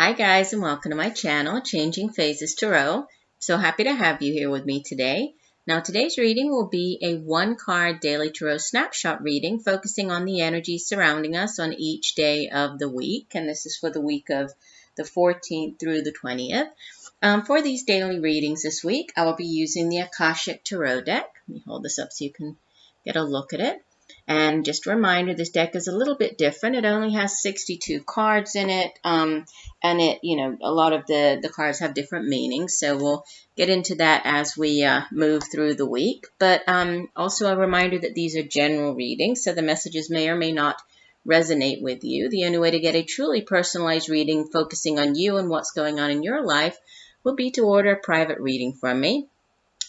Hi guys, and welcome to my channel, Changing Phases Tarot. So happy to have you here with me today. Now today's reading will be a one-card daily tarot snapshot reading focusing on the energy surrounding us on each day of the week. And this is for the week of the 14th through the 20th. For these daily readings this week, I will be using the Akashic Tarot deck. Let me hold this up so you can get a look at it. And just a reminder, this deck is a little bit different. It only has 62 cards in it, and a lot of the cards have different meanings. So we'll get into that as we move through the week. But also a reminder that these are general readings, so the messages may or may not resonate with you. The only way to get a truly personalized reading focusing on you and what's going on in your life will be to order a private reading from me.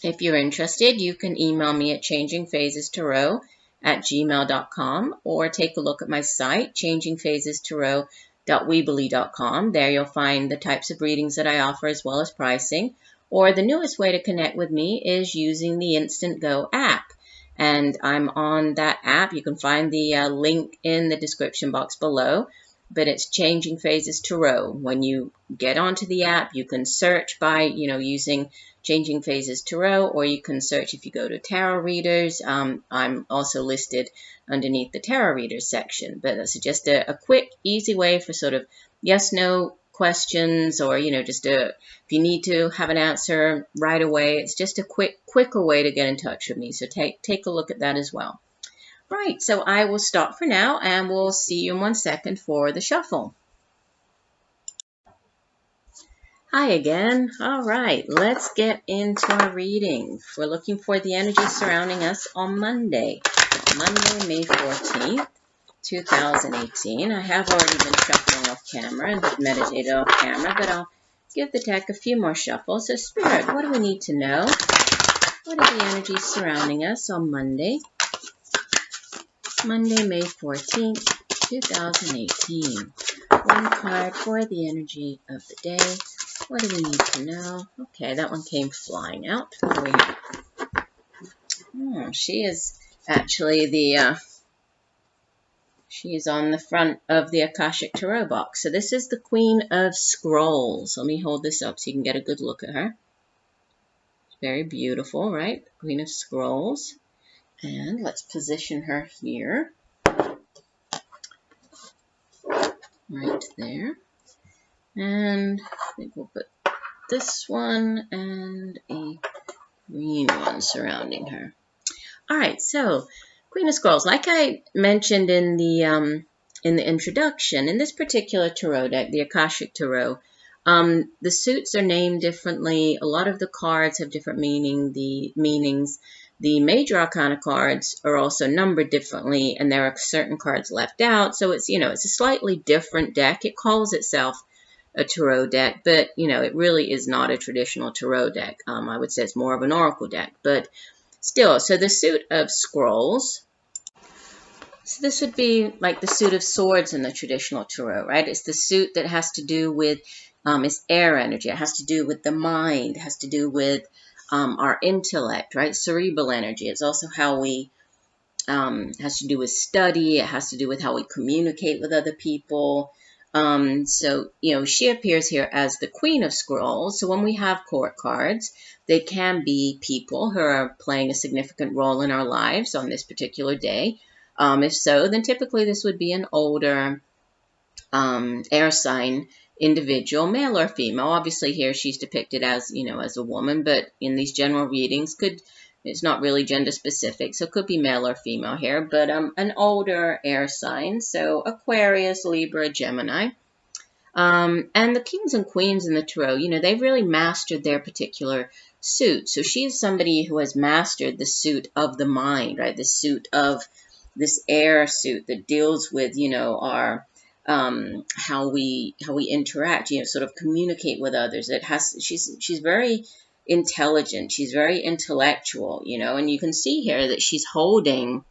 If you're interested, you can email me at changingphasestarot@gmail.com or take a look at my site, changingphasestarot.weebly.com. There you'll find the types of readings that I offer as well as pricing. Or the newest way to connect with me is using the Instantgo app. And I'm on that app. You can find the link in the description box below. But it's Changing Phases Tarot. When you get onto the app, you can search by, using Changing Phases Tarot, or you can search if you go to tarot readers. I'm also listed underneath the tarot readers section. But that's just a quick, easy way for sort of yes/no questions, or, if you need to have an answer right away, it's just a quicker way to get in touch with me. So take a look at that as well. Right, so I will stop for now, and we'll see you in 1 second for the shuffle. Hi again. All right, let's get into our reading. We're looking for the energy surrounding us on Monday, May 14th, 2018. I have already been shuffling off camera and have meditated off camera, but I'll give the deck a few more shuffles. So Spirit, what do we need to know? What are the energies surrounding us on Monday, May 14th, 2018. One card for the energy of the day. What do we need to know? Okay, that one came flying out. What do we have? She is actually she is on the front of the Akashic Tarot box. So this is the Queen of Scrolls. Let me hold this up so you can get a good look at her. Very beautiful, right? Queen of Scrolls. And let's position her here. Right there. And I think we'll put this one and a green one surrounding her. All right, so Queen of Scrolls, like I mentioned in the introduction, in this particular tarot deck, the Akashic Tarot, the suits are named differently. A lot of the cards have different meanings. The major arcana cards are also numbered differently, and there are certain cards left out. So it's, it's a slightly different deck. It calls itself a tarot deck, but, it really is not a traditional tarot deck. I would say it's more of an oracle deck, but still. So the suit of scrolls, so this would be like the suit of swords in the traditional tarot, right? It's the suit that has to do with, it's air energy. It has to do with the mind. It has to do with our intellect, right? Cerebral energy. It's also how we, has to do with study. It has to do with how we communicate with other people. So, she appears here as the Queen of Scrolls. So when we have court cards, they can be people who are playing a significant role in our lives on this particular day. If so, then typically this would be an older air sign individual, male or female. Obviously here she's depicted as, as a woman, but in these general readings it's not really gender specific, so it could be male or female here, but an older air sign, so Aquarius, Libra, Gemini. And the kings and queens in the tarot, they've really mastered their particular suit. So she is somebody who has mastered the suit of the mind, right? The suit of this air suit that deals with, our how we interact, sort of communicate with others. She's very intelligent. She's very intellectual, and you can see here that she's holding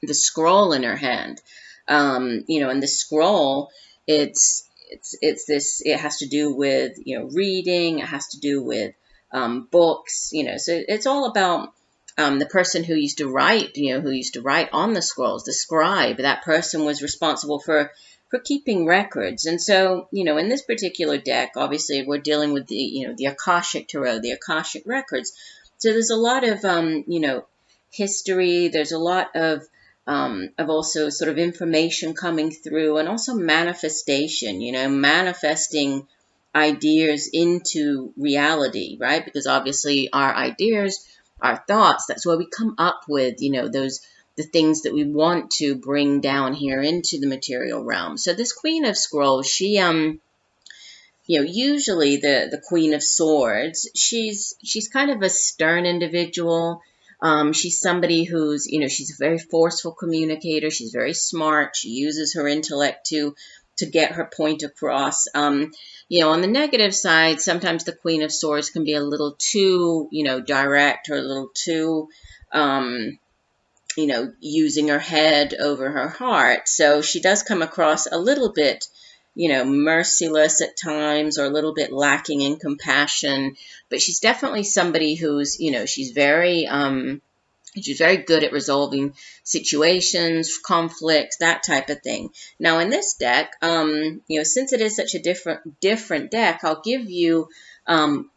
the scroll in her hand. And the scroll, it's this, it has to do with, reading. It has to do with books, so it's all about the person who used to write, on the scrolls, the scribe. That person was responsible for for keeping records. And so, in this particular deck, obviously we're dealing with the Akashic Tarot, the Akashic records. So there's a lot of, history. There's a lot of also sort of information coming through, and also manifestation, manifesting ideas into reality, right? Because obviously our ideas, our thoughts, that's where we come up with, the things that we want to bring down here into the material realm. So this Queen of Scrolls, she, usually the Queen of Swords, she's kind of a stern individual. She's somebody who's, she's a very forceful communicator. She's very smart. She uses her intellect to get her point across. On the negative side, sometimes the Queen of Swords can be a little too, direct, or a little too, using her head over her heart. So she does come across a little bit, merciless at times, or a little bit lacking in compassion. But she's definitely somebody who's, she's very good at resolving situations, conflicts, that type of thing. Now in this deck, since it is such a different deck, I'll give you, some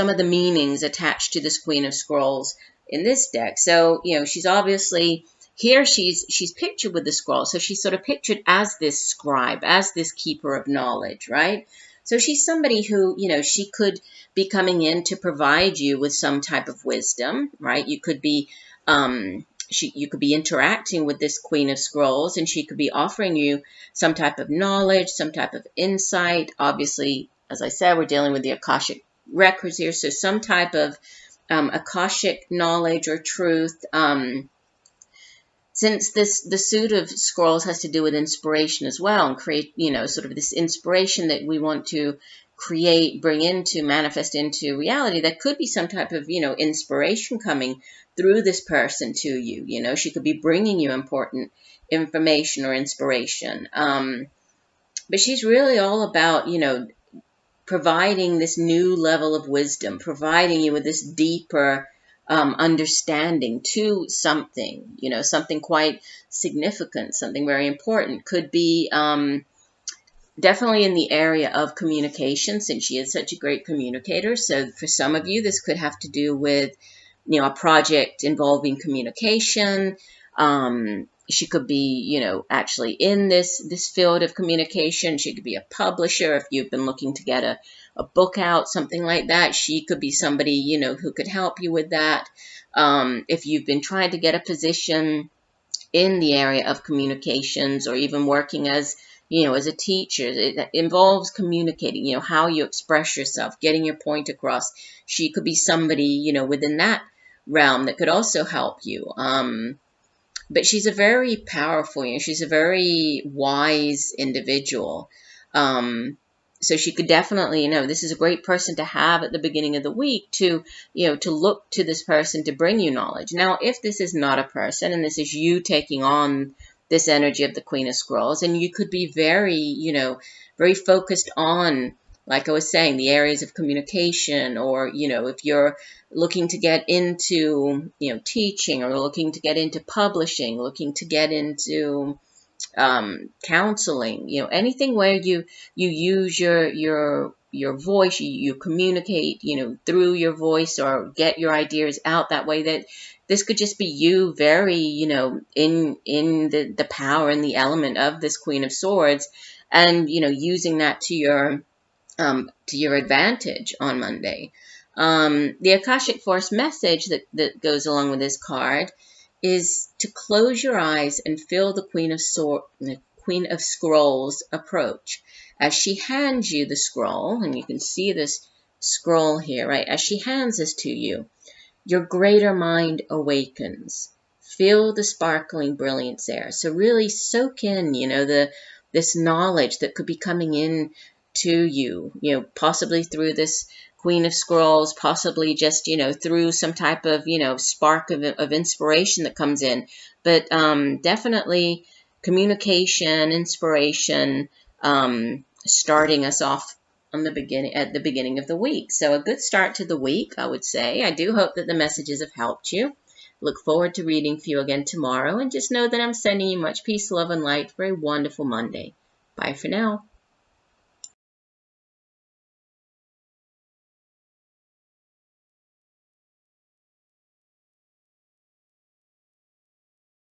of the meanings attached to this Queen of Scrolls in this deck. So, she's obviously here, she's pictured with the scroll. So she's sort of pictured as this scribe, as this keeper of knowledge, right? So she's somebody who, she could be coming in to provide you with some type of wisdom, right? You could be, you could be interacting with this Queen of Scrolls, and she could be offering you some type of knowledge, some type of insight. Obviously, as I said, we're dealing with the Akashic records here, so some type of Akashic knowledge or truth. Since the suit of scrolls has to do with inspiration as well, and create, sort of this inspiration that we want to create, bring into, manifest into reality, that could be some type of, inspiration coming through this person to you. She could be bringing you important information or inspiration. But she's really all about, providing this new level of wisdom, providing you with this deeper understanding to something, something quite significant, something very important. Could be definitely in the area of communication, since she is such a great communicator. So for some of you, this could have to do with, a project involving communication. She could be, actually in this field of communication. She could be a publisher if you've been looking to get a book out, something like that. She could be somebody, who could help you with that. If you've been trying to get a position in the area of communications, or even working as, as a teacher, it involves communicating, how you express yourself, getting your point across. She could be somebody, within that realm that could also help you. But she's a very powerful, she's a very wise individual. So she could definitely, this is a great person to have at the beginning of the week to, to look to this person to bring you knowledge. Now, if this is not a person, and this is you taking on this energy of the Queen of Scrolls, and you could be very, very focused on, like I was saying, the areas of communication, or, if you're looking to get into, teaching, or looking to get into publishing, looking to get into counseling, anything where you use your voice, you communicate, through your voice, or get your ideas out that way, that this could just be you very, in the power and the element of this Queen of Swords, and, using that to your advantage on Monday. The Akashic Force message that goes along with this card is to close your eyes and feel the Queen of Scrolls approach. As she hands you the scroll, and you can see this scroll here, right? As she hands this to you, your greater mind awakens. Feel the sparkling brilliance there. So really soak in, this knowledge that could be coming in to you, possibly through this Queen of Scrolls, possibly just, through some type of, spark of inspiration that comes in. But definitely communication, inspiration, starting us off at the beginning of the week. So a good start to the week, I would say. I do hope that the messages have helped you. Look forward to reading for you again tomorrow, and just know that I'm sending you much peace, love, and light for a wonderful Monday. Bye for now.